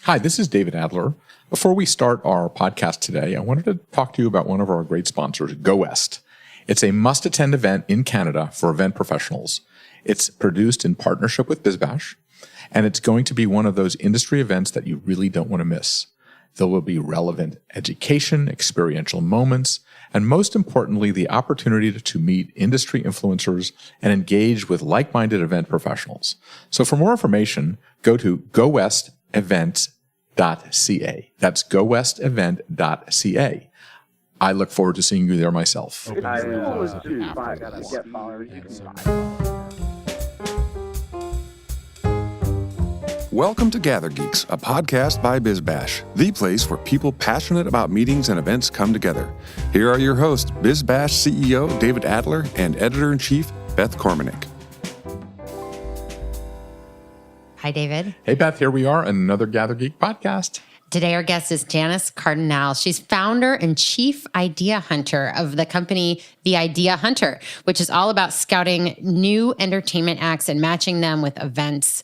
Hi, this is David Adler. Before we start our podcast today, I wanted to talk to you about one of our great sponsors, Go West. It's a must-attend event in Canada for event professionals. It's produced in partnership with BizBash, and it's going to be one of those industry events that you really don't want to miss. There will be relevant education, experiential moments, and most importantly, the opportunity to meet industry influencers and engage with like-minded event professionals. So for more information, go to gowestevents.ca. That's gowestevent.ca. I look forward to seeing you there myself. Welcome to GatherGeeks, a podcast by BizBash, the place where people passionate about meetings and events come together. Here are your hosts, BizBash CEO David Adler and Editor-in-Chief Beth Kormanik. Hi, David. Hey, Beth. Here we are, another GatherGeek podcast. Today, our guest is Janice Cardinale. She's founder and chief idea hunter of the company, The Idea Hunter, which is all about scouting new entertainment acts and matching them with events.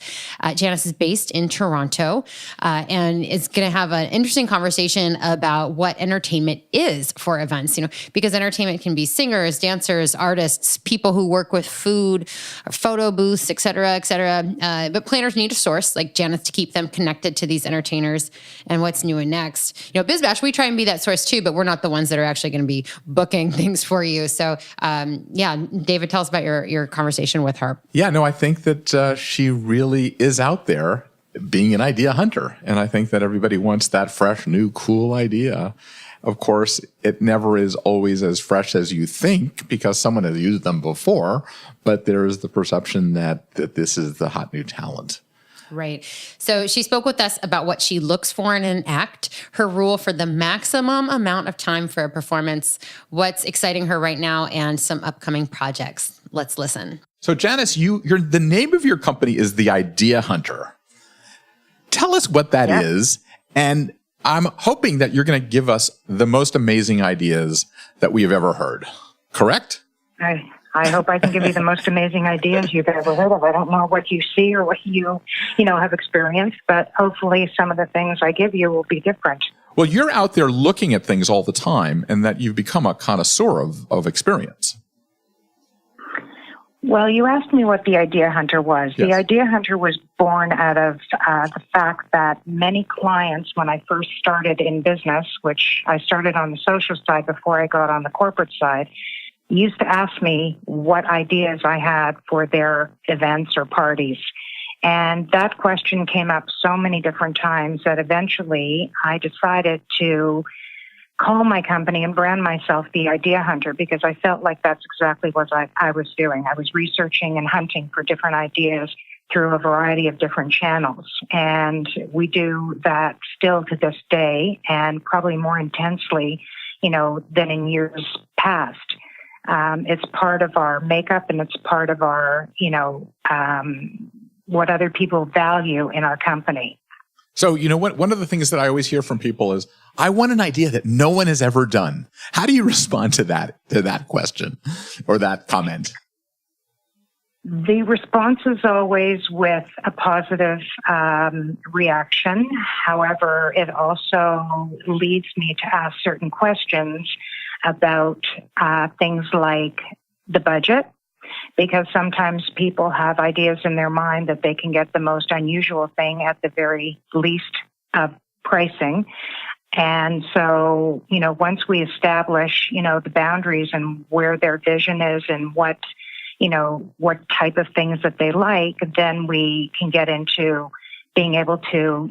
Janice is based in Toronto and is going to have an interesting conversation about what entertainment is for events, because entertainment can be singers, dancers, artists, people who work with food, photo booths, et cetera, et cetera. But planners need a source like Janice to keep them connected to these entertainers and what's new and next. BizBash, we try and be that source too, but we're not the ones that are actually going to be booking things for you. So, David, tell us about your conversation with her. Yeah, no, I think that she really is out there being an idea hunter. And I think that everybody wants that fresh, new, cool idea. Of course, it never is always as fresh as you think because someone has used them before, but there is the perception that this is the hot new talent. Right. So she spoke with us about what she looks for in an act, her rule for the maximum amount of time for a performance, what's exciting her right now, and some upcoming projects. Let's listen. So Janice, the name of your company is The Idea Hunter. Tell us what that is, and I'm hoping that you're going to give us the most amazing ideas that we have ever heard. Correct? I hope I can give you the most amazing ideas you've ever heard of. I don't know what you see or what you have experienced, but hopefully some of the things I give you will be different. Well, you're out there looking at things all the time, and that you've become a connoisseur of experience. Well, you asked me what the Idea Hunter was. Yes. The Idea Hunter was born out of the fact that many clients, when I first started in business, which I started on the social side before I got on the corporate side, used to ask me what ideas I had for their events or parties. And that question came up so many different times that eventually I decided to call my company and brand myself The Idea Hunter because I felt like that's exactly what I was doing. I was researching and hunting for different ideas through a variety of different channels. And we do that still to this day and probably more intensely, than in years past. It's part of our makeup and it's part of our, what other people value in our company. So, one of the things that I always hear from people is, I want an idea that no one has ever done. How do you respond to that question or that comment? The response is always with a positive reaction. However, it also leads me to ask certain questions about things like the budget, because sometimes people have ideas in their mind that they can get the most unusual thing at the very least pricing. And so, once we establish, the boundaries and where their vision is and what type of things that they like, then we can get into being able to,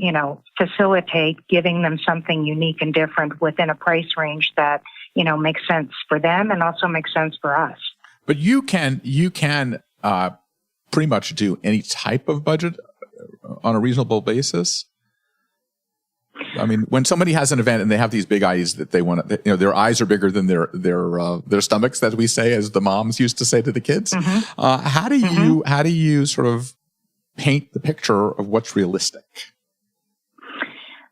facilitate giving them something unique and different within a price range that, makes sense for them and also makes sense for us. But you can pretty much do any type of budget on a reasonable basis. I mean, when somebody has an event and they have these big eyes that they want to, their eyes are bigger than their stomachs, that we say, as the moms used to say to the kids. Mm-hmm. How do you sort of paint the picture of what's realistic?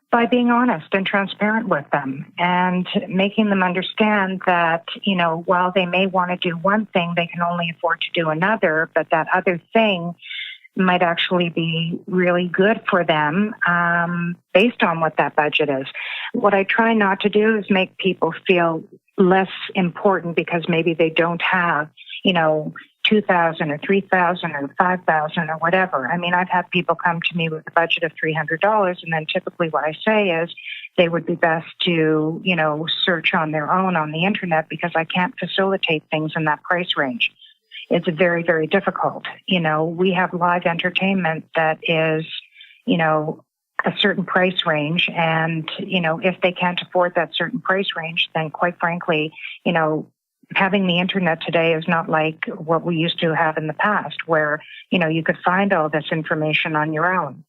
By being honest and transparent with them and making them understand that, while they may want to do one thing, they can only afford to do another, but that other thing might actually be really good for them based on what that budget is. What I try not to do is make people feel less important because maybe they don't have, $2,000 or $3,000 or $5,000 or whatever. I mean, I've had people come to me with a budget of $300, and then typically what I say is they would be best to, search on their own on the internet because I can't facilitate things in that price range. It's very, very difficult. We have live entertainment that is, a certain price range. And, if they can't afford that certain price range, then quite frankly, having the internet today is not like what we used to have in the past where, you could find all this information on your own.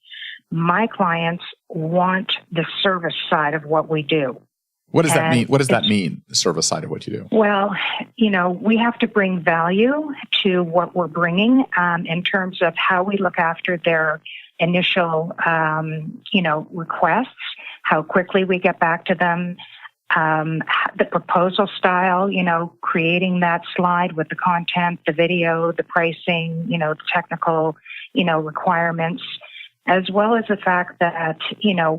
My clients want the service side of what we do. What does that mean? What does that mean, the service side of what you do? Well, we have to bring value to what we're bringing in terms of how we look after their initial, requests, how quickly we get back to them, the proposal style, creating that slide with the content, the video, the pricing, the technical, requirements, as well as the fact that,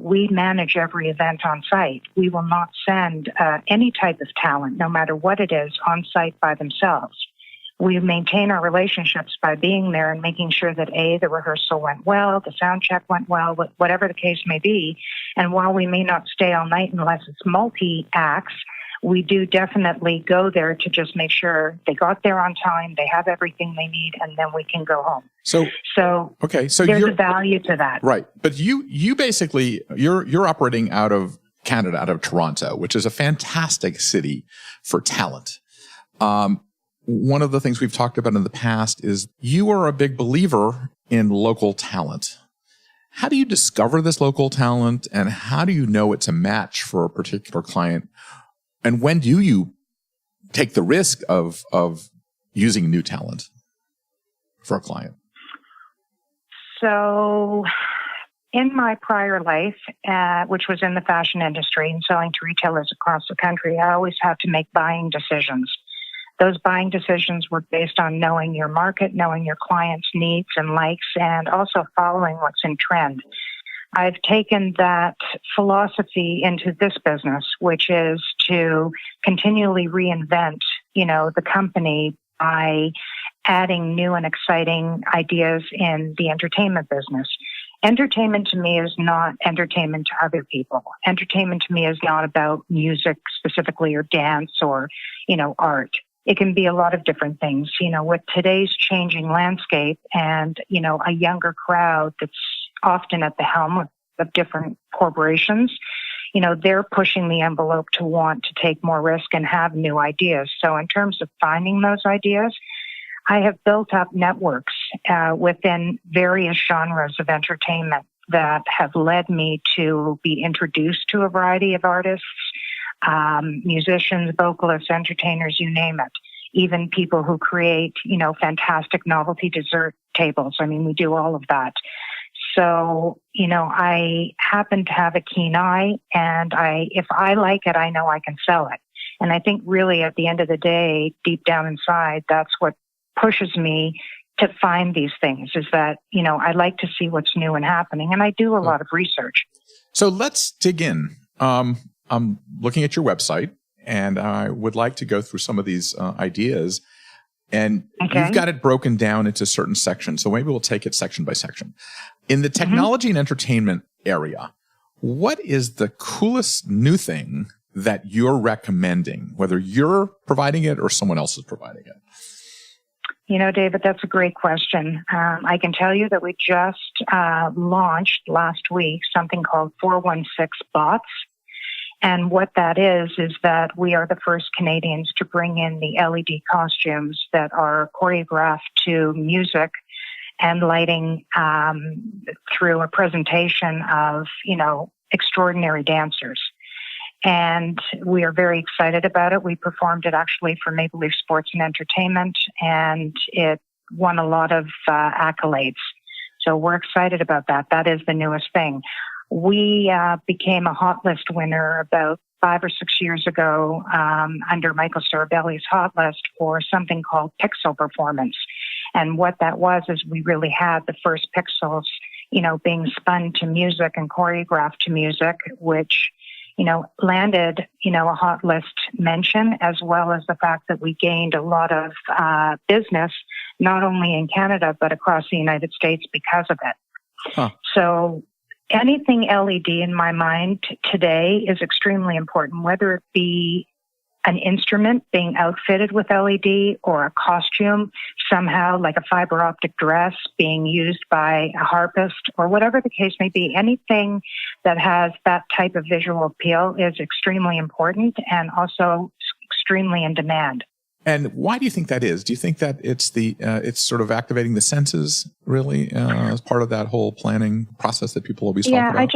we manage every event on site. We will not send any type of talent, no matter what it is, on site by themselves. We maintain our relationships by being there and making sure that the rehearsal went well, the sound check went well, whatever the case may be. And while we may not stay all night unless it's multi-acts, we do definitely go there to just make sure they got there on time, they have everything they need, and then we can go home. So there's a value to that. Right. But you basically, you're operating out of Canada, out of Toronto, which is a fantastic city for talent. One of the things we've talked about in the past is you are a big believer in local talent. How do you discover this local talent, and how do you know it's a match for a particular client? And when do you take the risk of using new talent for a client? So in my prior life, which was in the fashion industry and selling to retailers across the country, I always had to make buying decisions. Those buying decisions were based on knowing your market, knowing your clients' needs and likes, and also following what's in trend. I've taken that philosophy into this business, which is to continually reinvent, the company by adding new and exciting ideas in the entertainment business. Entertainment to me is not entertainment to other people. Entertainment to me is not about music specifically or dance or, art. It can be a lot of different things, with today's changing landscape and, a younger crowd that's often at the helm of different corporations, they're pushing the envelope to want to take more risk and have new ideas. So in terms of finding those ideas, I have built up networks within various genres of entertainment that have led me to be introduced to a variety of artists, musicians, vocalists, entertainers, you name it. Even people who create, fantastic novelty dessert tables. I mean, we do all of that. So, I happen to have a keen eye, and if I like it, I know I can sell it. And I think really at the end of the day, deep down inside, that's what pushes me to find these things is that, I like to see what's new and happening. And I do a lot of research. So let's dig in. I'm looking at your website, and I would like to go through some of these ideas. And you've got it broken down into certain sections. So maybe we'll take it section by section. In the technology and entertainment area, what is the coolest new thing that you're recommending, whether you're providing it or someone else is providing it? David, that's a great question. I can tell you that we just launched last week something called 416 Bots. And what that is that we are the first Canadians to bring in the LED costumes that are choreographed to music and lighting through a presentation of, extraordinary dancers. And we are very excited about it. We performed it actually for Maple Leaf Sports and Entertainment, and it won a lot of accolades. So we're excited about that. That is the newest thing. We became a hot list winner about 5 or 6 years ago under Michael Sarabelli's hot list for something called Pixel Performance. And what that was is we really had the first pixels, being spun to music and choreographed to music, which, landed, a hot list mention, as well as the fact that we gained a lot of business, not only in Canada, but across the United States because of it. Huh. So anything LED in my mind today is extremely important, whether it be an instrument being outfitted with LED or a costume, somehow like a fiber optic dress being used by a harpist or whatever the case may be. Anything that has that type of visual appeal is extremely important and also extremely in demand. And why do you think that is? Do you think that it's it's sort of activating the senses, really, as part of that whole planning process that people always talk about?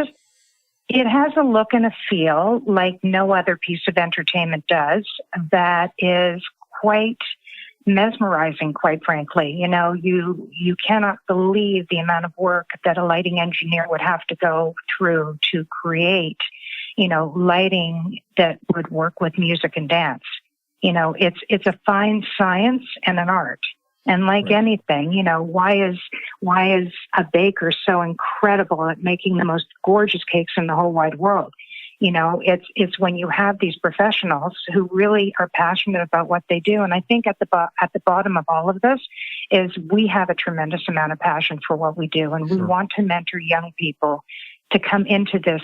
It has a look and a feel like no other piece of entertainment does that is quite mesmerizing, quite frankly. You cannot believe the amount of work that a lighting engineer would have to go through to create, lighting that would work with music and dance. It's a fine science and an art. And like anything, why is a baker so incredible at making the most gorgeous cakes in the whole wide world? It's when you have these professionals who really are passionate about what they do. And I think at the bottom of all of this is we have a tremendous amount of passion for what we do, and we want to mentor young people to come into this,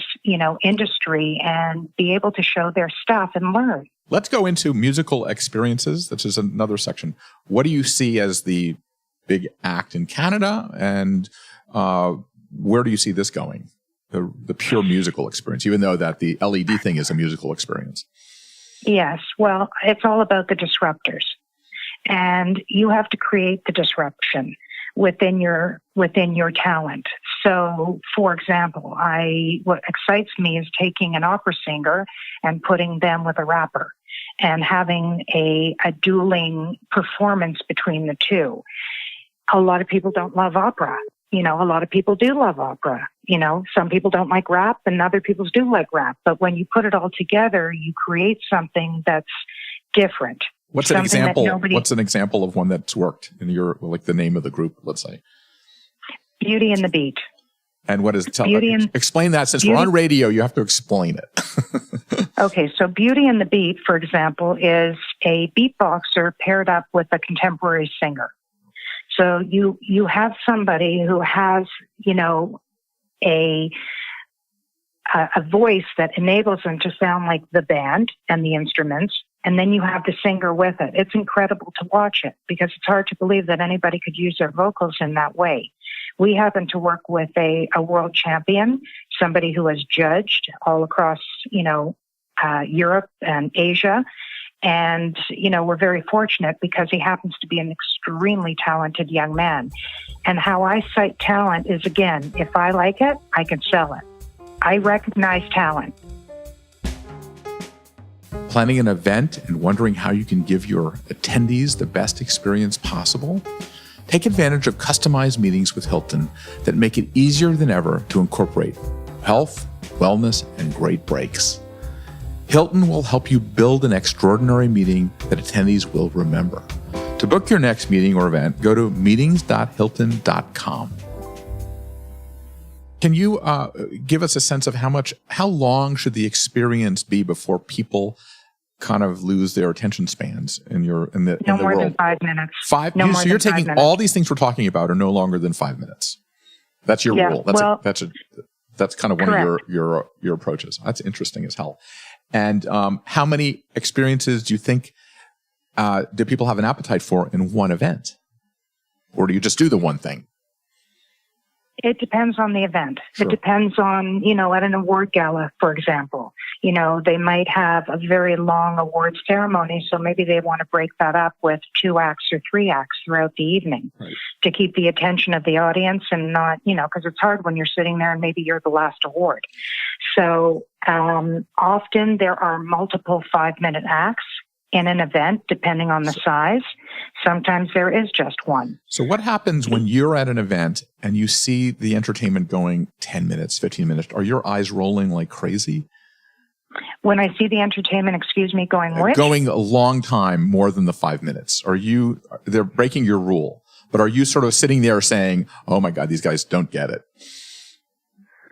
industry and be able to show their stuff and learn. Let's go into musical experiences. This is another section. What do you see as the big act in Canada, and where do you see this going? The pure musical experience, even though that the LED thing is a musical experience. Yes. Well, it's all about the disruptors, and you have to create the disruption within your talent. So, for example, what excites me is taking an opera singer and putting them with a rapper and having a dueling performance between the two. A lot of people don't love opera. A lot of people do love opera. Some people don't like rap and other people do like rap. But when you put it all together, you create something that's different. What's an example? What's an example of one that's worked in the name of the group, let's say? Beauty and the Beat. And what is explain that, since we're on radio, you have to explain it. Okay, so Beauty and the Beat, for example, is a beatboxer paired up with a contemporary singer. So you have somebody who has, a voice that enables them to sound like the band and the instruments, and then you have the singer with it. It's incredible to watch it because it's hard to believe that anybody could use their vocals in that way. We happen to work with a world champion, somebody who has judged all across, Europe and Asia. And, we're very fortunate because he happens to be an extremely talented young man. And how I cite talent is, again, if I like it, I can sell it. I recognize talent. Planning an event and wondering how you can give your attendees the best experience possible? Take advantage of customized meetings with Hilton that make it easier than ever to incorporate health, wellness, and great breaks. Hilton will help you build an extraordinary meeting that attendees will remember. To book your next meeting or event, go to meetings.hilton.com. Can you give us a sense of how long should the experience be before people kind of lose their attention spans in the world? No more than 5 minutes. So you're taking all these things we're talking about are no longer than 5 minutes. That's your rule. That's kind of one of your approaches. That's interesting as hell. And how many experiences do you think do people have an appetite for in one event? Or do you just do the one thing? It depends on the event. Sure. It depends on, at an award gala, for example, they might have a very long award ceremony. So maybe they want to break that up with 2 acts or 3 acts throughout the evening to keep the attention of the audience and not, because it's hard when you're sitting there and maybe you're the last award. So often there are multiple 5-minute acts in an event, depending on the size. Sometimes there is just one. So what happens when you're at an event and you see the entertainment going 10 minutes, 15 minutes? Are your eyes rolling like crazy? When I see the entertainment, going which? Going a long time, more than the 5 minutes. They're breaking your rule. but are you sort of sitting there saying, oh my God, these guys don't get it?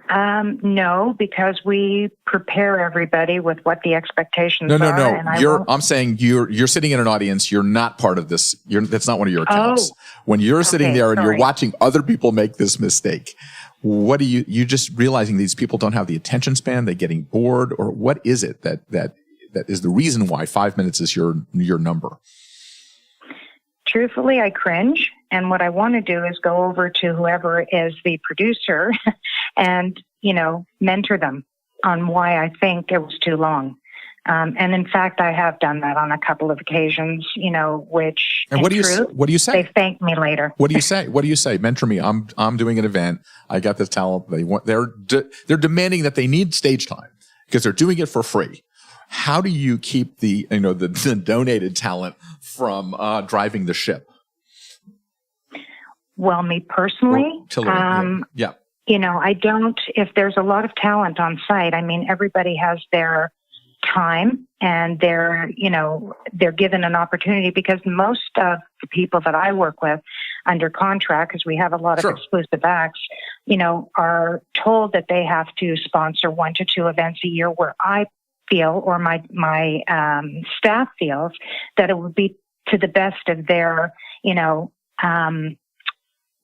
No, because we prepare everybody with what the expectations are. No. I'm saying you're sitting in an audience. You're not part of this. That's not one of your accounts. When you're sitting there and you're watching other people make this mistake, what do you just realizing these people don't have the attention span? They're getting bored, or what is it that is the reason why 5 minutes is your number? Truthfully, I cringe. And what I want to do is go over to whoever is the producer and, mentor them on why I think it was too long. And in fact, I have done that on a couple of occasions, which and what do you say? They thank me later. What do you say? Mentor me. I'm doing an event. I got this talent. They're demanding that they need stage time because they're doing it for free. How do you keep the donated talent from driving the ship? Well, me personally, I don't, if there's a lot of talent on site, everybody has their time and they're given an opportunity, because most of the people that I work with under contract, because we have a lot of exclusive acts, are told that they have to sponsor 1 to 2 events a year, where I feel, or my staff feels, that it would be to the best of their,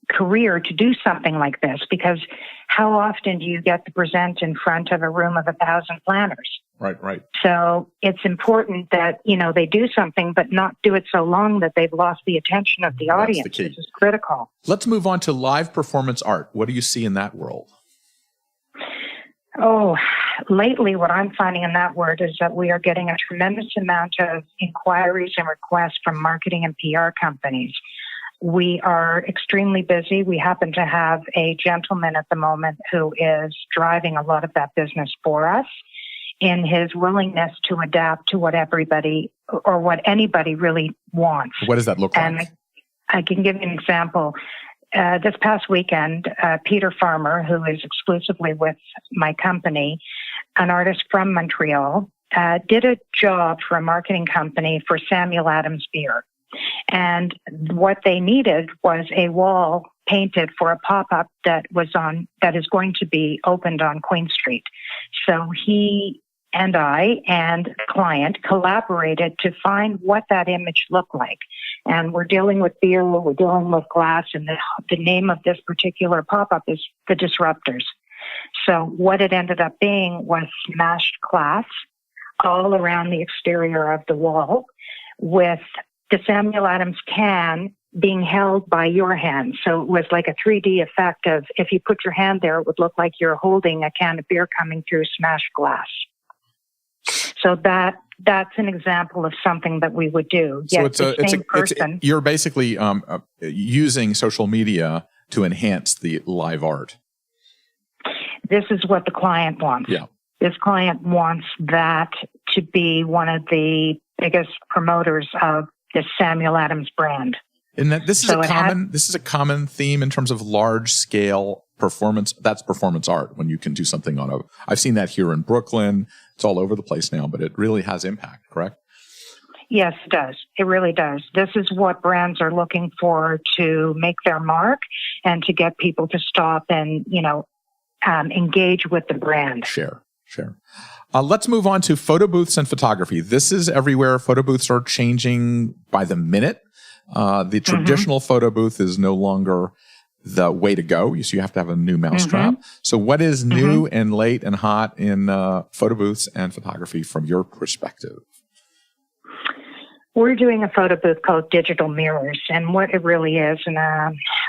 career to do something like this, because how often do you get to present in front of a room of 1,000 planners? Right. So it's important that, they do something, but not do it so long that they've lost the attention of the audience. This is critical. Let's move on to live performance art. What do you see in that world? Oh, lately what I'm finding in that world is that we are getting a tremendous amount of inquiries and requests from marketing and PR companies. We are extremely busy. We happen to have a gentleman at the moment who is driving a lot of that business for us in his willingness to adapt to what everybody or what anybody really wants. What does that look like? And I can give you an example. This past weekend, Peter Farmer, who is exclusively with my company, an artist from Montreal, did a job for a marketing company for Samuel Adams beer. And what they needed was a wall painted for a pop-up that is going to be opened on Queen Street. So he and I and the client collaborated to find what that image looked like. And we're dealing with beer, we're dealing with glass, and the name of this particular pop-up is The Disruptors. So what it ended up being was smashed glass all around the exterior of the wall, with the Samuel Adams can being held by your hand. So it was like a 3D effect of, if you put your hand there, it would look like you're holding a can of beer coming through smashed glass. So that's an example of something that we would do. So you're basically using social media to enhance the live art. This is what the client wants. Yeah. This client wants that to be one of the biggest promoters of the Samuel Adams brand. And this is a common theme in terms of large scale performance. That's performance art, when you can do something I've seen that here in Brooklyn. It's all over the place now, but it really has impact, correct? Yes, it does. It really does. This is what brands are looking for to make their mark and to get people to stop and, engage with the brand. Share. Let's move on to photo booths and photography. This is everywhere. Photo booths are changing by the minute. The traditional photo booth is no longer the way to go. So you have to have a new mousetrap. So what is new and late and hot in photo booths and photography from your perspective? We're doing a photo booth called Digital Mirrors, and what it really is, and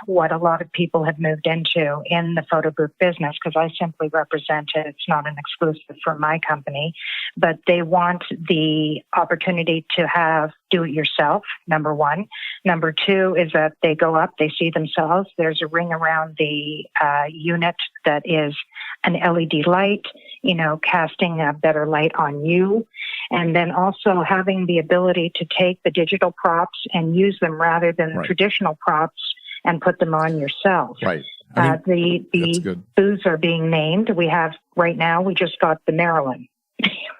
what a lot of people have moved into in the photo booth business, because I simply represent it. It's not an exclusive for my company, but they want the opportunity to have do-it-yourself, number one. Number two is that they go up, they see themselves. There's a ring around the unit that is an LED light, casting a better light on you. And then also having the ability to take the digital props and use them rather than the traditional props and put them on yourself. Right. The booths are being named. We have, right now, we just got the Maryland.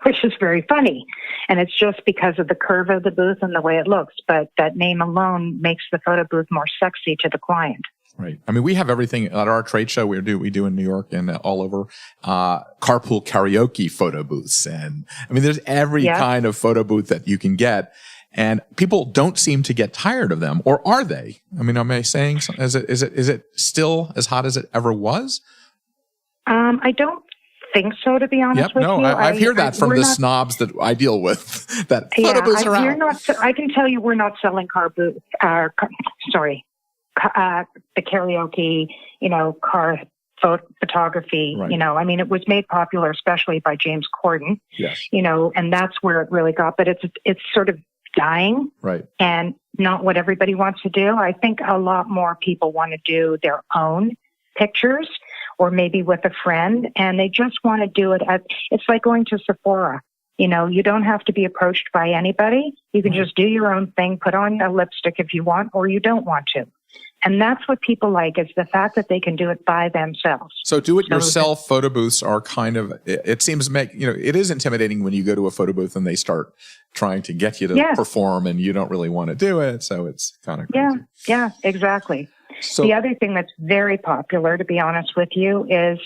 which is very funny. And it's just because of the curve of the booth and the way it looks. But that name alone makes the photo booth more sexy to the client. Right. I mean, we have everything at our trade show. We do in New York and all over, carpool karaoke photo booths. And I mean, there's every kind of photo booth that you can get. And people don't seem to get tired of them, or are they? I mean, am I saying, is it still as hot as it ever was? I don't think so, to be honest with you. I hear that from the snobs that I deal with, that photo booths are out. I can tell you we're not selling the karaoke, car photography, right. I mean, it was made popular, especially by James Corden, yes. And that's where it really got, but it's sort of dying, right? And not what everybody wants to do. I think a lot more people want to do their own pictures, or maybe with a friend, and they just want to do it it's like going to Sephora. You don't have to be approached by anybody. You can just do your own thing, put on a lipstick if you want, or you don't want to. And that's what people like, is the fact that they can do it by themselves. So do-it-yourself photo booths are kind of, it seems it is intimidating when you go to a photo booth and they start trying to get you to perform and you don't really want to do it. So it's kind of crazy. Yeah, exactly. So, the other thing that's very popular, to be honest with you, is,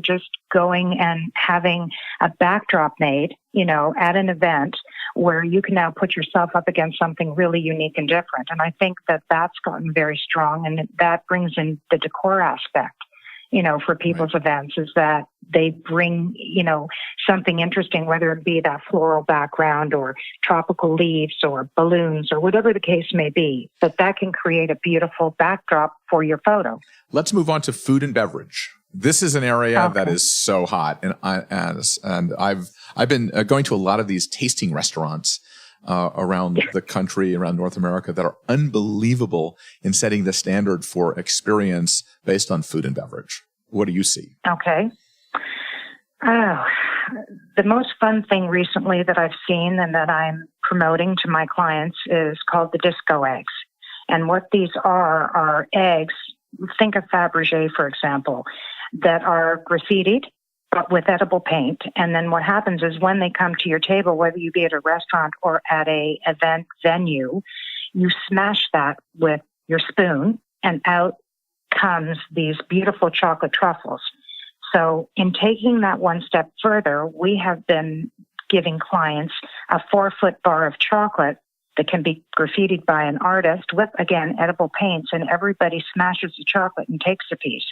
just going and having a backdrop made, at an event where you can now put yourself up against something really unique and different. And I think that that's gotten very strong, and that brings in the decor aspect, for people's events, is that they bring, something interesting, whether it be that floral background or tropical leaves or balloons or whatever the case may be, that can create a beautiful backdrop for your photo. Let's move on to food and beverage. This is an area that is so hot, and I've been going to a lot of these tasting restaurants around the country, around North America, that are unbelievable in setting the standard for experience based on food and beverage. What do you see? Okay. The most fun thing recently that I've seen and that I'm promoting to my clients is called the disco eggs. And what these are eggs, think of Fabergé, for example, that are graffitied, but with edible paint. And then what happens is when they come to your table, whether you be at a restaurant or at a event venue, you smash that with your spoon, and out comes these beautiful chocolate truffles. So in taking that one step further, we have been giving clients a 4-foot bar of chocolate that can be graffitied by an artist with, again, edible paints, and everybody smashes the chocolate and takes a piece.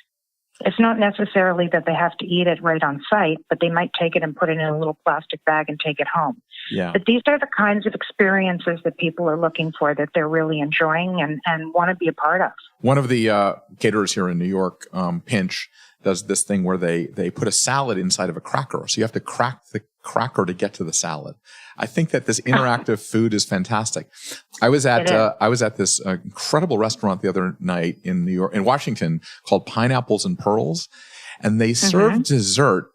It's not necessarily that they have to eat it right on site, but they might take it and put it in a little plastic bag and take it home. Yeah. But these are the kinds of experiences that people are looking for, that they're really enjoying and want to be a part of. One of the caterers here in New York, Pinch, does this thing where they put a salad inside of a cracker. So you have to crack the cracker to get to the salad. I think that this interactive food is fantastic. I was at this incredible restaurant the other night in New York, in Washington, called Pineapples and Pearls, and they served dessert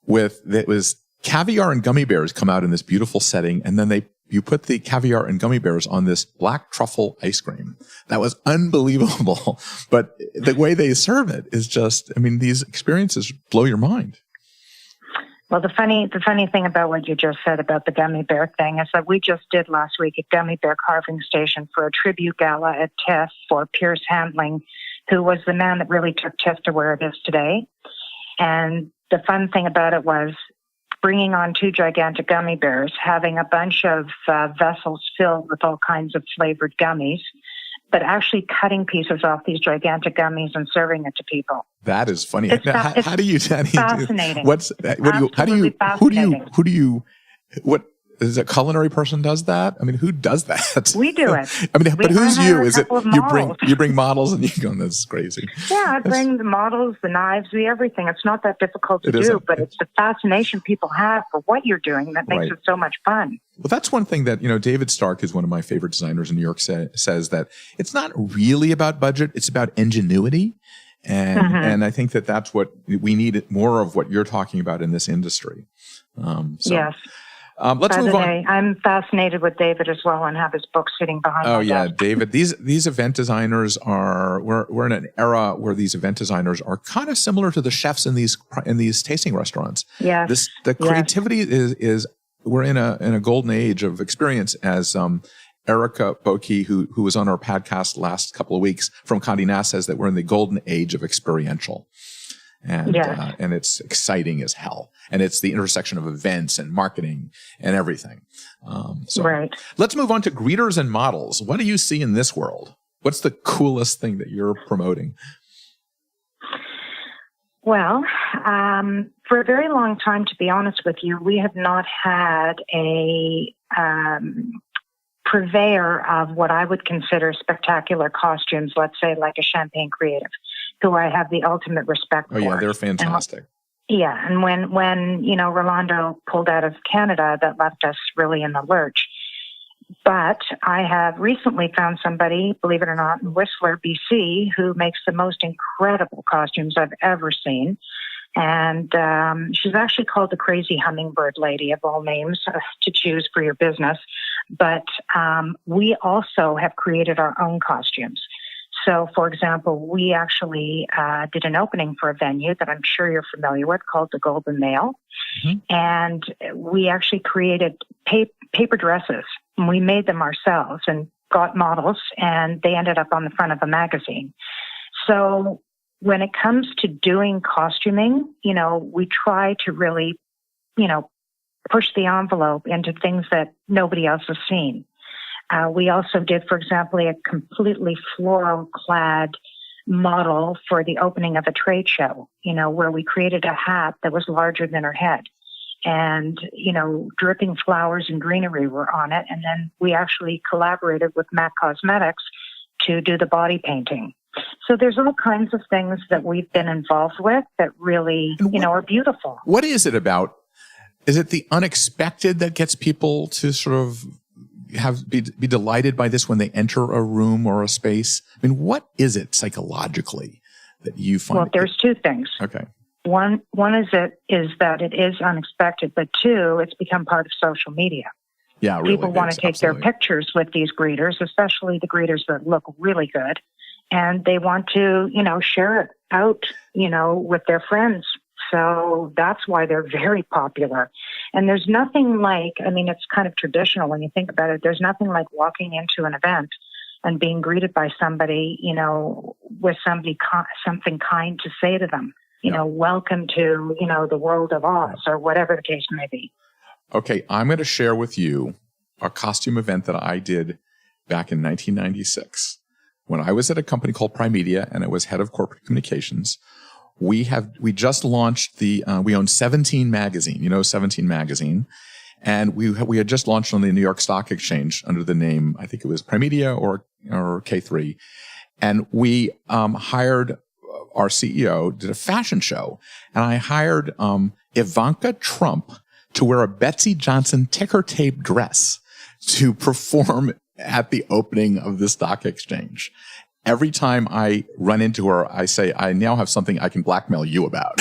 it was caviar and gummy bears come out in this beautiful setting, and then you put the caviar and gummy bears on this black truffle ice cream. That was unbelievable. But the way they serve it is just, these experiences blow your mind. Well, the funny thing about what you just said about the gummy bear thing is that we just did last week a gummy bear carving station for a tribute gala at TIFF for Pierce Handling, who was the man that really took TIFF to where it is today. And the fun thing about it was bringing on 2 gigantic gummy bears, having a bunch of vessels filled with all kinds of flavored gummies, but actually cutting pieces off these gigantic gummies and serving it to people. That is funny. It's how do you fascinating. What is a culinary person does that? Who does that? We do it. But who's you? Is it you bring models and you go, this is crazy. Yeah, I bring the models, the knives, everything. It's not that difficult to do, but it's the fascination people have for what you're doing that makes it so much fun. Well, that's one thing that, David Stark is one of my favorite designers in New York, says that it's not really about budget, it's about ingenuity. And I think that that's what we need, more of what you're talking about in this industry. Yes. Let's move on. I'm fascinated with David as well and have his book sitting behind me. Oh, yeah, David. These event designers we're in an era where these event designers are kind of similar to the chefs in these tasting restaurants. Yes. The creativity is we're in a golden age of experience, as Erica Boki, who was on our podcast last couple of weeks from Condé Nast, says that we're in the golden age of experiential. And it's exciting as hell. And it's the intersection of events and marketing and everything. Right. Let's move on to greeters and models. What do you see in this world? What's the coolest thing that you're promoting? Well, for a very long time, to be honest with you, we have not had a purveyor of what I would consider spectacular costumes, let's say like a Champagne Creative, who I have the ultimate respect for. Oh, yeah, they're fantastic. And when Rolando pulled out of Canada, that left us really in the lurch. But I have recently found somebody, believe it or not, in Whistler, BC, who makes the most incredible costumes I've ever seen. And she's actually called the Crazy Hummingbird Lady, of all names to choose for your business. But we also have created our own costumes. So, for example, we actually did an opening for a venue that I'm sure you're familiar with called the Golden Mail. Mm-hmm. And we actually created paper dresses. And we made them ourselves and got models, and they ended up on the front of a magazine. So when it comes to doing costuming, we try to really, push the envelope into things that nobody else has seen. We also did, for example, a completely floral-clad model for the opening of a trade show, where we created a hat that was larger than her head. And, dripping flowers and greenery were on it. And then we actually collaborated with MAC Cosmetics to do the body painting. So there's all kinds of things that we've been involved with that really, are beautiful. What is it about? Is it the unexpected that gets people to sort of be delighted by this when they enter a room or a space? I mean, what is it psychologically that you find? Well, there's two things. Okay. One is that it is unexpected, but two, it's become part of social media. Yeah, really. People want to take their pictures with these greeters, especially the greeters that look really good, and they want to, share it out, with their friends. So that's why they're very popular. And there's nothing like, it's kind of traditional when you think about it. There's nothing like walking into an event and being greeted by somebody, with something kind to say to them. Welcome to, the world of Oz, or whatever the case may be. Okay, I'm going to share with you a costume event that I did back in 1996. When I was at a company called Primedia, and I was head of corporate communications. We just launched we own 17 magazine, 17 magazine. And we had just launched on the New York Stock Exchange under the name, I think it was Primedia or K3. And we hired our CEO, did a fashion show, and I hired Ivanka Trump to wear a Betsy Johnson ticker tape dress to perform at the opening of the stock exchange. Every time I run into her, I say, I now have something I can blackmail you about.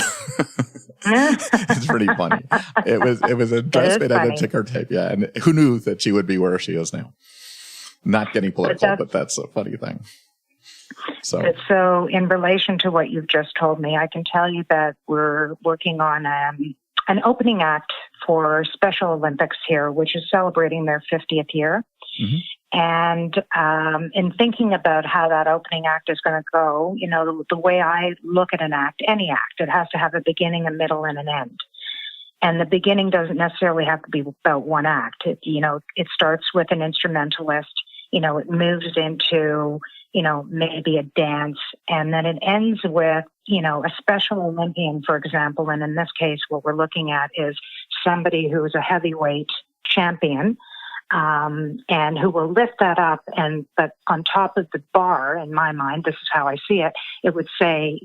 It's pretty funny. It was a dress made out of ticker tape. Yeah. And who knew that she would be where she is now? Not getting political, but that's a funny thing. So in relation to what you've just told me, I can tell you that we're working on an opening act for Special Olympics here, which is celebrating their 50th year. Mm-hmm. And in thinking about how that opening act is going to go, the way I look at an act, any act, it has to have a beginning, a middle, and an end. And the beginning doesn't necessarily have to be about one act. It starts with an instrumentalist. It moves into, maybe a dance, and then it ends with, a Special Olympian, for example. And in this case, what we're looking at is somebody who is a heavyweight champion, and who will lift that up. But on top of the bar, in my mind, this is how I see it, it would say,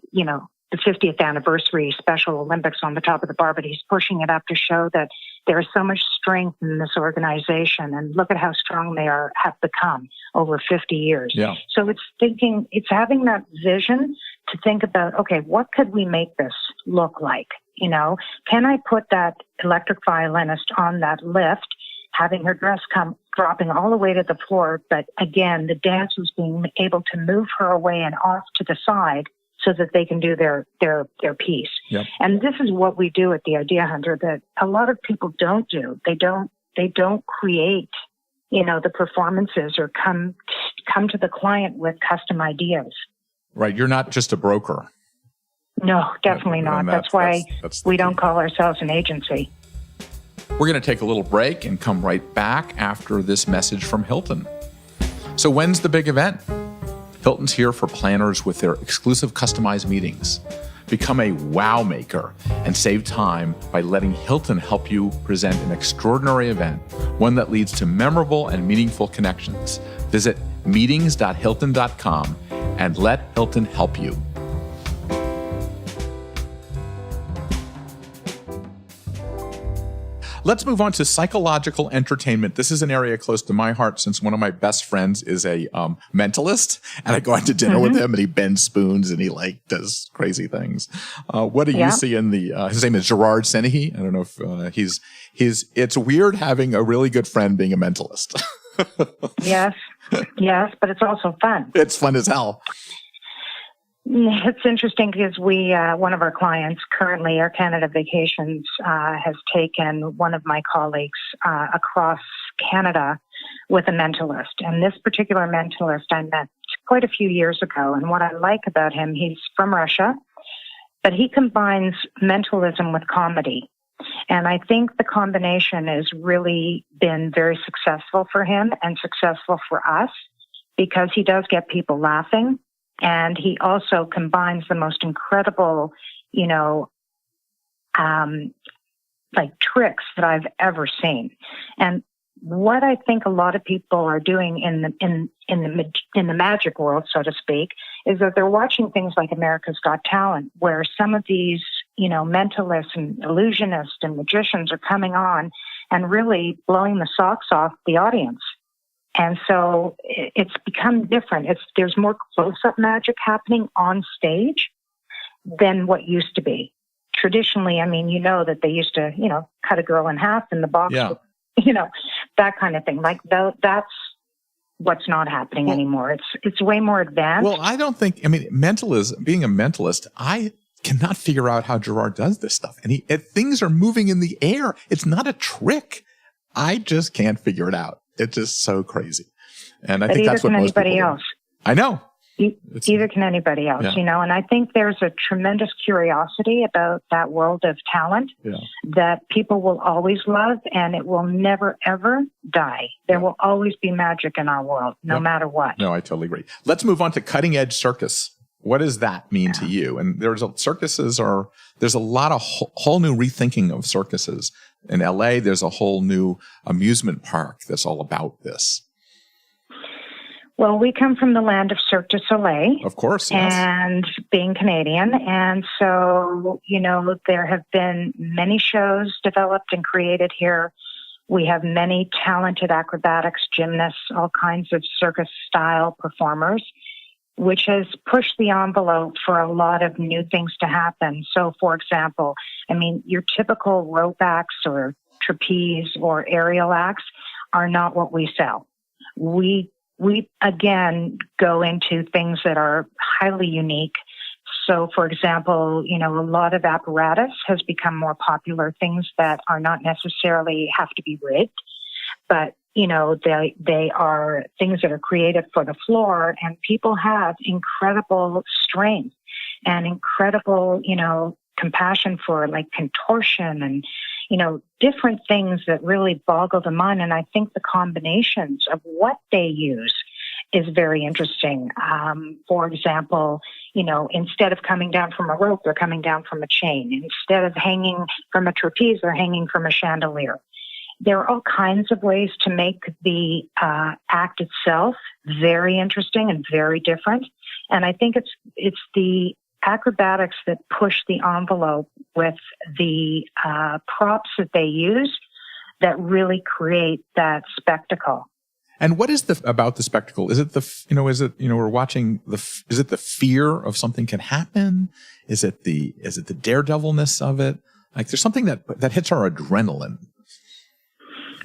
the 50th anniversary Special Olympics on the top of the bar, but he's pushing it up to show that there is so much strength in this organization, and look at how strong they have become over 50 years. Yeah. So it's having that vision to think about, okay, what could we make this look like? You know, can I put that electric violinist on that lift, having her dress come dropping all the way to the floor, but again, the dancers being able to move her away and off to the side so that they can do their piece. Yep. And this is what we do at the Idea Hunter that a lot of people don't do. They don't create, you know, the performances or come to the client with custom ideas. Right. You're not just a broker. No, definitely not. That's why we don't call ourselves an agency. We're going to take a little break and come right back after this message from Hilton. So when's the big event? Hilton's here for planners with their exclusive customized meetings. Become a wow maker and save time by letting Hilton help you present an extraordinary event, one that leads to memorable and meaningful connections. Visit meetings.hilton.com and let Hilton help you. Let's move on to psychological entertainment. This is an area close to my heart since one of my best friends is a mentalist, and I go out to dinner with him, and he bends spoons and he does crazy things. What do you see in the? His name is Gerard Senehi. I don't know if he's. It's weird having a really good friend being a mentalist. Yes, but it's also fun. It's fun as hell. It's interesting because one of our clients currently, Air Canada Vacations, has taken one of my colleagues across Canada with a mentalist. And this particular mentalist I met quite a few years ago. And what I like about him, he's from Russia, but he combines mentalism with comedy. And I think the combination has really been very successful for him and successful for us because he does get people laughing. And he also combines the most incredible, you know, tricks that I've ever seen. And what I think a lot of people are doing in the magic world, so to speak, is that they're watching things like America's Got Talent, where some of these, you know, mentalists and illusionists and magicians are coming on and really blowing the socks off the audience. And so it's become different. There's more close-up magic happening on stage than what used to be. Traditionally, I mean, you know that they used to, you know, cut a girl in half in the box, you know, that kind of thing. Like that's what's not happening anymore. It's way more advanced. Well, I don't think, mentalism, being a mentalist, I cannot figure out how Gerard does this stuff. And things are moving in the air. It's not a trick. I just can't figure it out. It's just so crazy. And I think that's what most people do. Else. I know. Either can anybody else, you know, and I think there's a tremendous curiosity about that world of talent that people will always love, and it will never, ever die. There will always be magic in our world, no matter what. No, I totally agree. Let's move on to cutting edge circus. What does that mean to you? And there's a lot of whole new rethinking of circuses. In LA, there's a whole new amusement park that's all about this. Well, we come from the land of Cirque du Soleil. Of course, yes. And being Canadian. And so, you know, there have been many shows developed and created here. We have many talented acrobatics, gymnasts, all kinds of circus-style performers, which has pushed the envelope for a lot of new things to happen. So, for example, I mean, your typical rope acts or trapeze or aerial acts are not what we sell. We again go into things that are highly unique. So, for example, you know, a lot of apparatus has become more popular, things that are not necessarily have to be rigged, but you know, they are things that are created for the floor, and people have incredible strength and incredible, you know, compassion for like contortion and, you know, different things that really boggle the mind. And I think the combinations of what they use is very interesting. For example, you know, instead of coming down from a rope, they're coming down from a chain. Instead of hanging from a trapeze, they're hanging from a chandelier. There are all kinds of ways to make the act itself very interesting and very different. And I think it's the acrobatics that push the envelope with the props that they use that really create that spectacle. And what is about the spectacle? Is it we're watching is it the fear of something can happen? Is it the daredevilness of it? Like there's something that hits our adrenaline.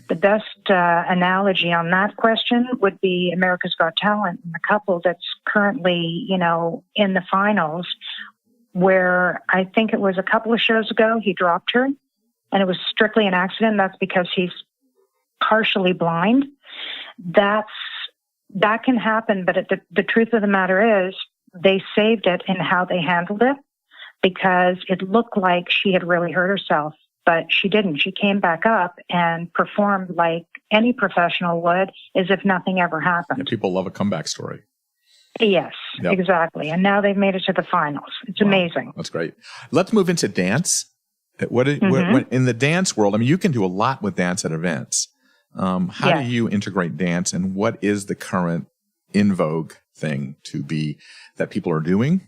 The best analogy on that question would be America's Got Talent, and the couple that's currently, in the finals, where I think it was a couple of shows ago, he dropped her, and it was strictly an accident. That's because he's partially blind. That can happen, but the truth of the matter is they saved it in how they handled it, because it looked like she had really hurt herself. But she didn't. She came back up and performed like any professional would, as if nothing ever happened. Yeah, people love a comeback story. Yes, yep. Exactly. And now they've made it to the finals. It's amazing. That's great. Let's move into dance. What in the dance world, I mean, you can do a lot with dance at events. How do you integrate dance, and what is the current in vogue thing that people are doing?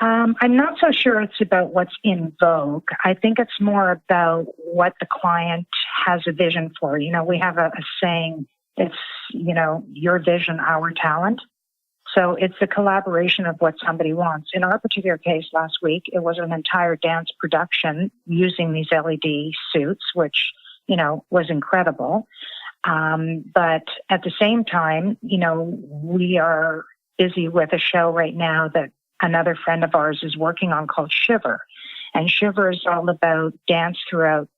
I'm not so sure it's about what's in vogue. I think it's more about what the client has a vision for. We have a saying, it's, your vision, our talent. So it's the collaboration of what somebody wants. In our particular case last week, it was an entire dance production using these LED suits, which, was incredible. But at the same time, we are busy with a show right now that another friend of ours is working on called Shiver. And Shiver is all about dance throughout,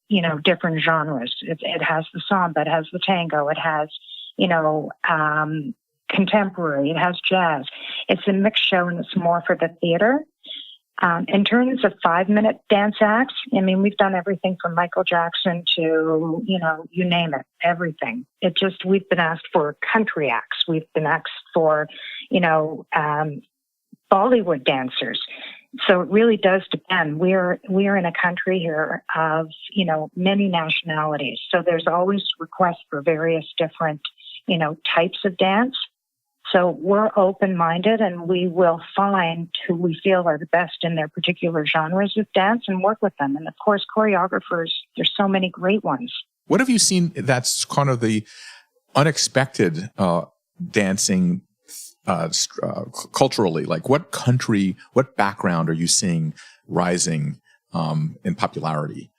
different genres. It has the samba, it has the tango, it has, contemporary, it has jazz. It's a mixed show, and it's more for the theater. In terms of 5-minute dance acts, I mean, we've done everything from Michael Jackson to, you name it, everything. We've been asked for country acts. We've been asked for, Bollywood dancers. So it really does depend. We're in a country here of, many nationalities. So there's always requests for various different, types of dance. So we're open-minded, and we will find who we feel are the best in their particular genres of dance and work with them. And of course, choreographers, there's so many great ones. What have you seen that's kind of the unexpected dancing culturally? Like what country, what background are you seeing rising in popularity?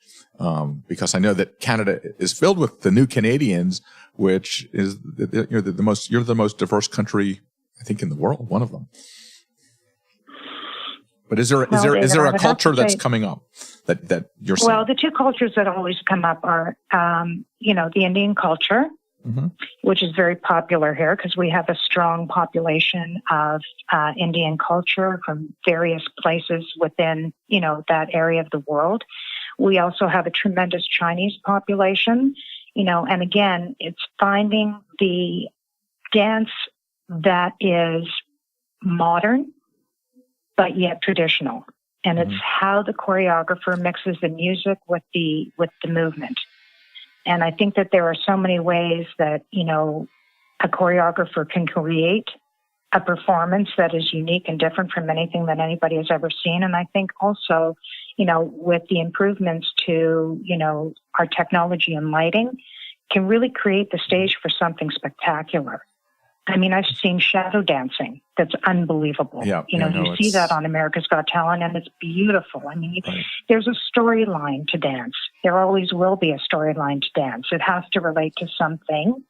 Because I know that Canada is filled with the new Canadians, which is you're the most diverse country, I think, in the world, one of them. But is there a culture that's coming up that you're seeing? Well, the two cultures that always come up are the Indian culture, which is very popular here because we have a strong population of Indian culture from various places within, that area of the world. We also have a tremendous Chinese population, and again, it's finding the dance that is modern, but yet traditional. And it's how the choreographer mixes the music with the movement. And I think that there are so many ways that, a choreographer can create a performance that is unique and different from anything that anybody has ever seen. And I think also, with the improvements to, our technology and lighting, can really create the stage for something spectacular. I mean, I've seen shadow dancing that's unbelievable. You see that on America's Got Talent, and it's beautiful. I mean, there's a storyline to dance. There always will be a storyline to dance. It has to relate to something.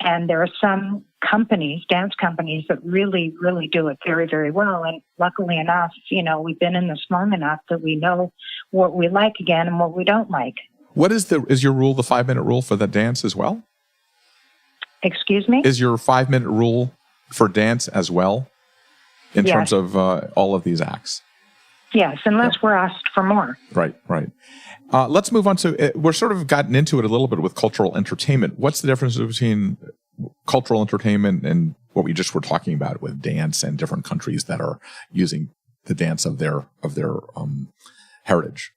And there are some dance companies that really, really do it very, very well. And luckily enough, we've been in this long enough that we know what we like again and what we don't like. What is your rule, the 5-minute rule for the dance as well? Excuse me? Is your 5-minute rule for dance as well in terms of all of these acts? Yes, unless we're asked for more. Right. Let's move on to, we're sort of gotten into it a little bit with cultural entertainment. What's the difference between cultural entertainment and what we just were talking about with dance and different countries that are using the dance of their heritage?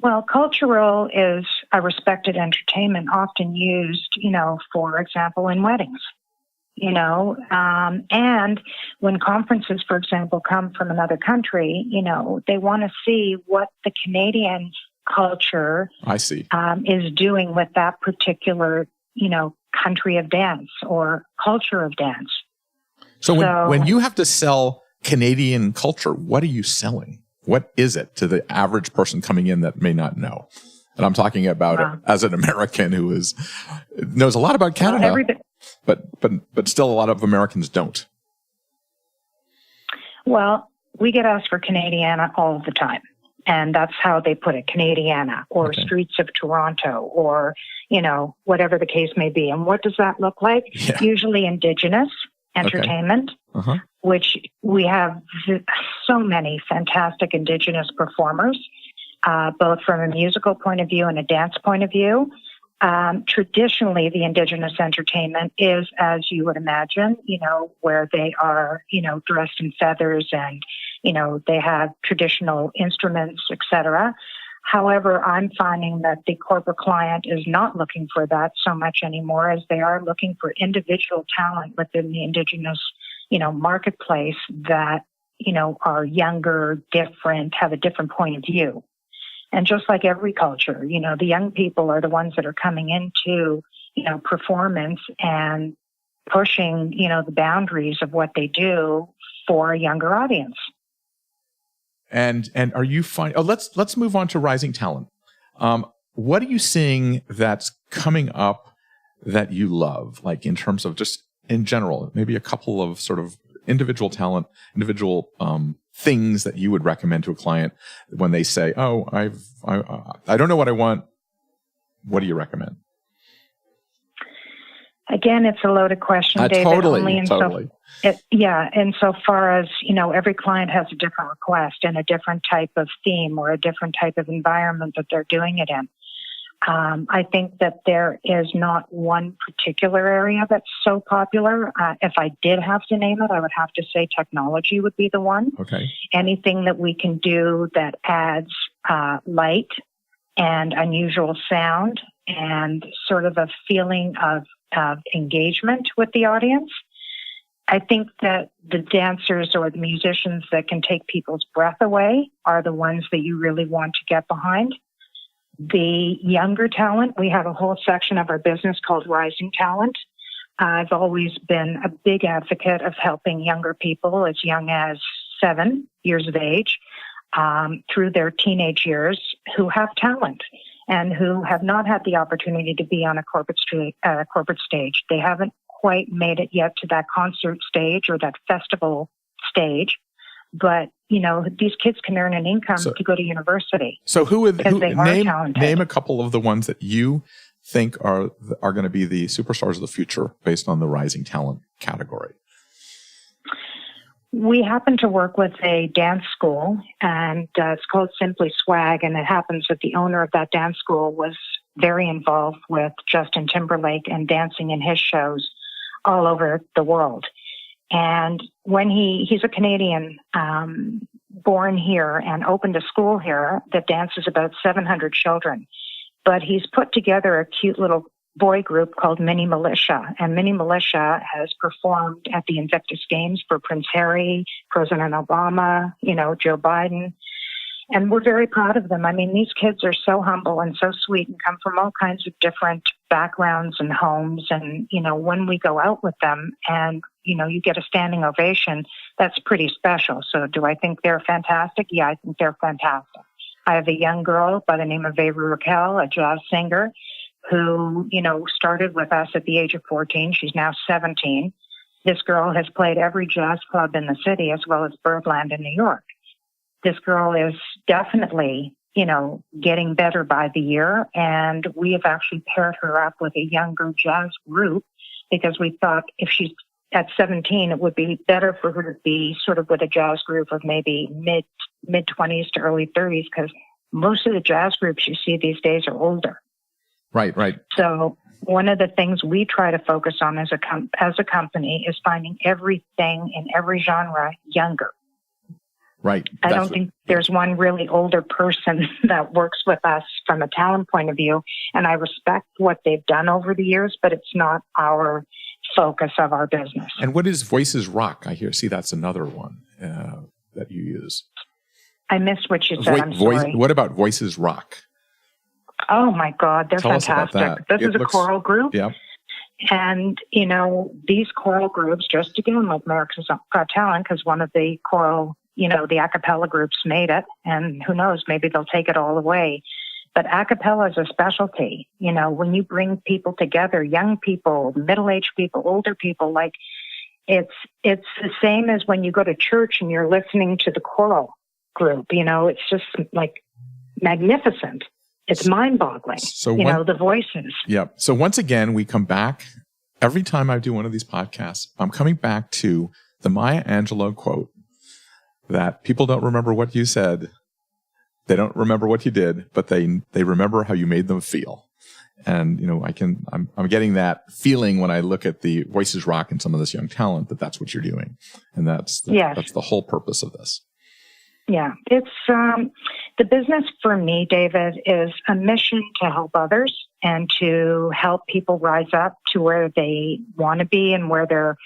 Well, cultural is a respected entertainment often used, for example, in weddings, and when conferences, for example, come from another country, they want to see what the Canadian culture I see. is doing with that particular, country of dance or culture of dance. So when you have to sell Canadian culture, what are you selling? What is it to the average person coming in that may not know? And I'm talking about it as an American who knows a lot about Canada, but still a lot of Americans don't. Well, we get asked for Canadiana all the time. And that's how they put it, Canadiana or Streets of Toronto or, whatever the case may be. And what does that look like? Yeah. Usually Indigenous entertainment, which we have so many fantastic Indigenous performers, both from a musical point of view and a dance point of view. Traditionally, the Indigenous entertainment is, as you would imagine, where they are, dressed in feathers and, they have traditional instruments, etc. However, I'm finding that the corporate client is not looking for that so much anymore as they are looking for individual talent within the Indigenous, marketplace that, are younger, different, have a different point of view. And just like every culture, the young people are the ones that are coming into, performance and pushing, the boundaries of what they do for a younger audience. And are you finding? Let's move on to rising talent. What are you seeing that's coming up that you love, like in terms of just in general, maybe a couple of sort of individual talent, individual things that you would recommend to a client when they say, "Oh, I don't know what I want." What do you recommend? Again, it's a loaded question, David. Totally. Insofar as, every client has a different request and a different type of theme or a different type of environment that they're doing it in. I think that there is not one particular area that's so popular. If I did have to name it, I would have to say technology would be the one. Okay. Anything that we can do that adds light and unusual sound and sort of a feeling of engagement with the audience. I think that the dancers or the musicians that can take people's breath away are the ones that you really want to get behind. The younger talent, we have a whole section of our business called Rising Talent. I've always been a big advocate of helping younger people as young as 7 years of age through their teenage years who have talent and who have not had the opportunity to be on a corporate stage. They haven't quite made it yet to that concert stage or that festival stage. But, these kids can earn an income to go to university. So name a couple of the ones that you think are going to be the superstars of the future based on the rising talent category. We happen to work with a dance school, and it's called Simply Swag, and it happens that the owner of that dance school was very involved with Justin Timberlake and dancing in his shows all over the world. And when he's a Canadian, born here and opened a school here that dances about 700 children, but he's put together a cute little boy group called Mini Militia, and Mini Militia has performed at the Invictus Games for Prince Harry, President Obama, Joe Biden, and we're very proud of them. I mean, these kids are so humble and so sweet and come from all kinds of different backgrounds and homes, and, when we go out with them and, you get a standing ovation, that's pretty special. So do I think they're fantastic? Yeah, I think they're fantastic. I have a young girl by the name of Avery Raquel, a jazz singer, who, started with us at the age of 14. She's now 17. This girl has played every jazz club in the city as well as Birdland in New York. This girl is definitely, getting better by the year. And we have actually paired her up with a younger jazz group because we thought if she's at 17, it would be better for her to be sort of with a jazz group of maybe mid-20s to early 30s because most of the jazz groups you see these days are older. Right. So one of the things we try to focus on as a company is finding everything in every genre younger. Right. I don't think there's one really older person that works with us from a talent point of view, and I respect what they've done over the years, but it's not our focus of our business. And what is Voices Rock? See, that's another one that you use. I missed what you said. I'm sorry. What about Voices Rock? Oh my God, they're Tell us about fantastic. that. This is a choral group. Yeah. And, these choral groups, just again, like America's Got Talent, because one of the choral, the a cappella groups made it, and who knows, maybe they'll take it all away. But a cappella is a specialty. When you bring people together, young people, middle-aged people, older people, like it's the same as when you go to church and you're listening to the choral group. It's just like magnificent. It's mind-boggling, So the voices. Yeah. So once again, we come back. Every time I do one of these podcasts, I'm coming back to the Maya Angelou quote that people don't remember what you said. They don't remember what you did, but they remember how you made them feel. And, I'm getting that feeling when I look at the Voices Rock and some of this young talent that's what you're doing. And that's the whole purpose of this. Yeah, it's the business for me, David, is a mission to help others and to help people rise up to where they want to be and where they're,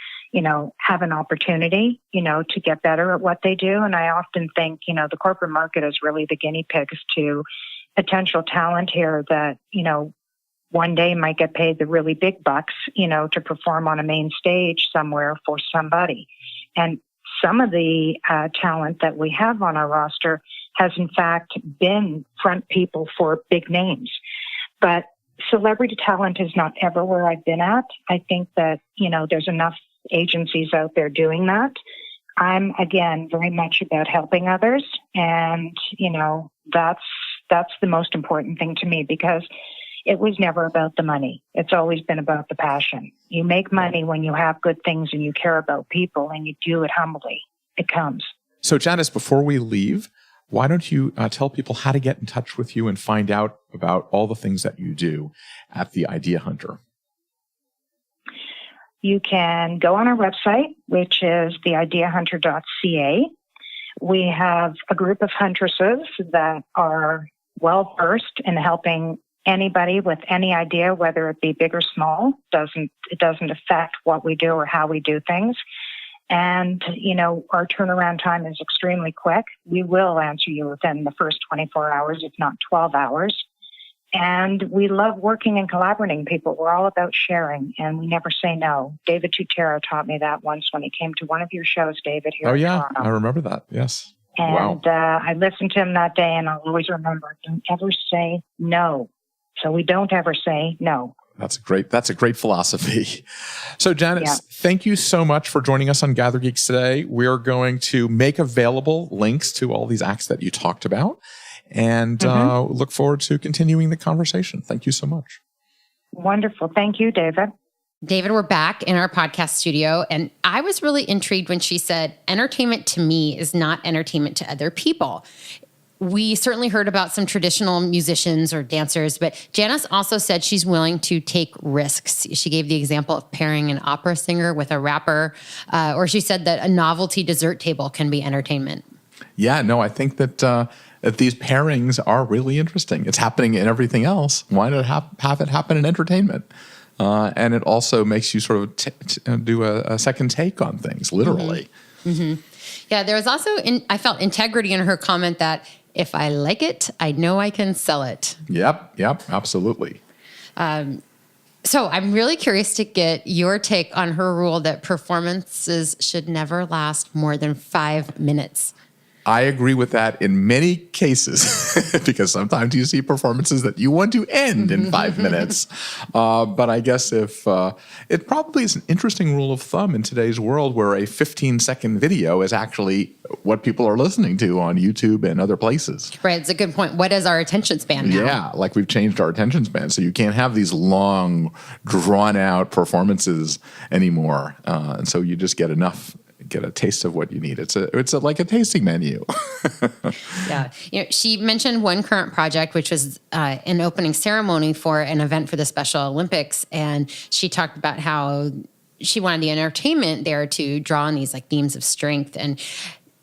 have an opportunity, to get better at what they do. And I often think, the corporate market is really the guinea pigs to potential talent here that, one day might get paid the really big bucks, to perform on a main stage somewhere for somebody. And some of the talent that we have on our roster has, in fact, been front people for big names. But celebrity talent is not ever where I've been at. I think that, there's enough agencies out there doing that. I'm, again, very much about helping others. And, that's the most important thing to me, because it was never about the money. It's always been about the passion. You make money when you have good things and you care about people and you do it humbly. It comes. So, Janice, before we leave, why don't you tell people how to get in touch with you and find out about all the things that you do at the Idea Hunter? You can go on our website, which is theideahunter.ca. We have a group of huntresses that are well-versed in helping anybody with any idea, whether it be big or small. It doesn't affect what we do or how we do things. And, our turnaround time is extremely quick. We will answer you within the first 24 hours, if not 12 hours. And we love working and collaborating people. We're all about sharing, and we never say no. David Tutera taught me that once when he came to one of your shows, David, here in Toronto. I remember that. Yes. And wow. I listened to him that day, and I'll always remember, don't ever say no. So we don't ever say no. That's a great philosophy. So, Janice, Thank you so much for joining us on GatherGeeks today. We're going to make available links to all these acts that you talked about, and look forward to continuing the conversation. Thank you so much. Wonderful. Thank you, David. David, we're back in our podcast studio, and I was really intrigued when she said, entertainment to me is not entertainment to other people. We certainly heard about some traditional musicians or dancers, but Janice also said she's willing to take risks. She gave the example of pairing an opera singer with a rapper, or she said that a novelty dessert table can be entertainment. Yeah, no, I think that these pairings are really interesting. It's happening in everything else. Why not have it happen in entertainment? And it also makes you sort of do a second take on things, literally. Mm-hmm. Yeah, there was also, I felt integrity in her comment that if I like it, I know I can sell it. Yep, absolutely. So I'm really curious to get your take on her rule that performances should never last more than 5 minutes. I agree with that in many cases because sometimes you see performances that you want to end in 5 minutes. But I guess if it probably is an interesting rule of thumb in today's world where a 15-second video is actually what people are listening to on YouTube and other places. Right. It's a good point. What is our attention span now? Yeah, like we've changed our attention span. So you can't have these long, drawn-out performances anymore. And so you just get a taste of what you need. It's like a tasting menu. Yeah. She mentioned one current project, which was an opening ceremony for an event for the Special Olympics. And she talked about how she wanted the entertainment there to draw on these like themes of strength. And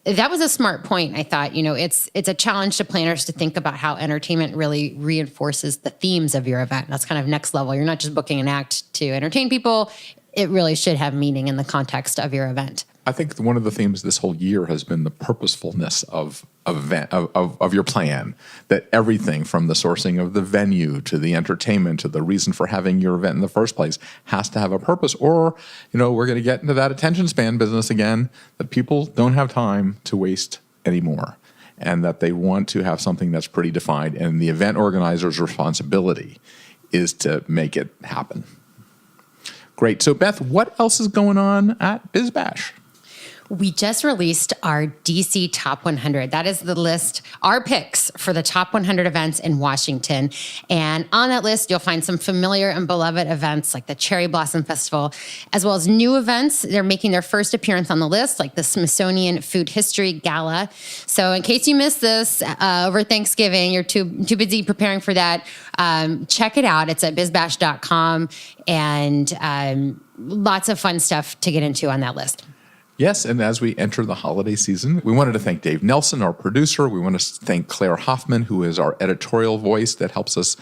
that was a smart point. I thought, it's a challenge to planners to think about how entertainment really reinforces the themes of your event. That's kind of next level. You're not just booking an act to entertain people. It really should have meaning in the context of your event. I think one of the themes this whole year has been the purposefulness of your plan, that everything from the sourcing of the venue to the entertainment to the reason for having your event in the first place has to have a purpose, or, we're going to get into that attention span business again, that people don't have time to waste anymore, and that they want to have something that's pretty defined, and the event organizer's responsibility is to make it happen. Great. So Beth, what else is going on at BizBash? We just released our DC Top 100. That is the list, our picks for the top 100 events in Washington. And on that list, you'll find some familiar and beloved events like the Cherry Blossom Festival, as well as new events. They're making their first appearance on the list, like the Smithsonian Food History Gala. So in case you missed this over Thanksgiving, you're too busy preparing for that, check it out. It's at bizbash.com, and lots of fun stuff to get into on that list. Yes, and as we enter the holiday season, we wanted to thank Dave Nelson, our producer. We want to thank Claire Hoffman, who is our editorial voice that helps us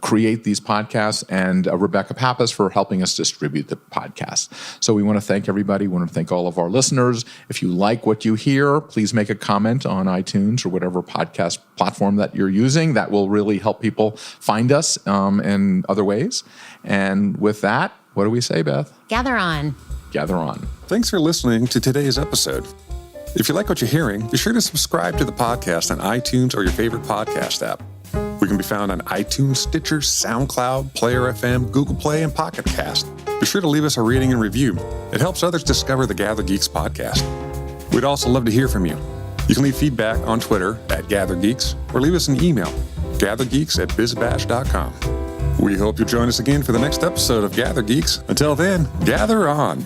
create these podcasts, and Rebecca Pappas for helping us distribute the podcast. So we want to thank everybody. We want to thank all of our listeners. If you like what you hear, please make a comment on iTunes or whatever podcast platform that you're using. That will really help people find us in other ways. And with that, what do we say, Beth? Gather on. Gather on. Thanks for listening to today's episode. If you like what you're hearing, be sure to subscribe to the podcast on iTunes or your favorite podcast app. We can be found on iTunes, Stitcher, SoundCloud, Player FM, Google Play, and Pocket Cast. Be sure to leave us a rating and review. It helps others discover the GatherGeeks podcast. We'd also love to hear from you. You can leave feedback on Twitter at GatherGeeks or leave us an email, gathergeeks@bizbash.com. We hope you'll join us again for the next episode of GatherGeeks. Until then, gather on.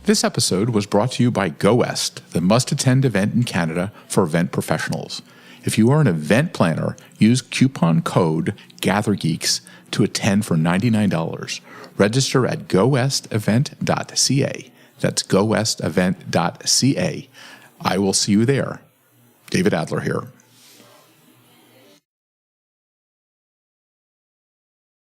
This episode was brought to you by Go West, the must-attend event in Canada for event professionals. If you are an event planner, use coupon code GatherGeeks to attend for $99. Register at gowestevent.ca. That's gowestevent.ca. I will see you there. David Adler here.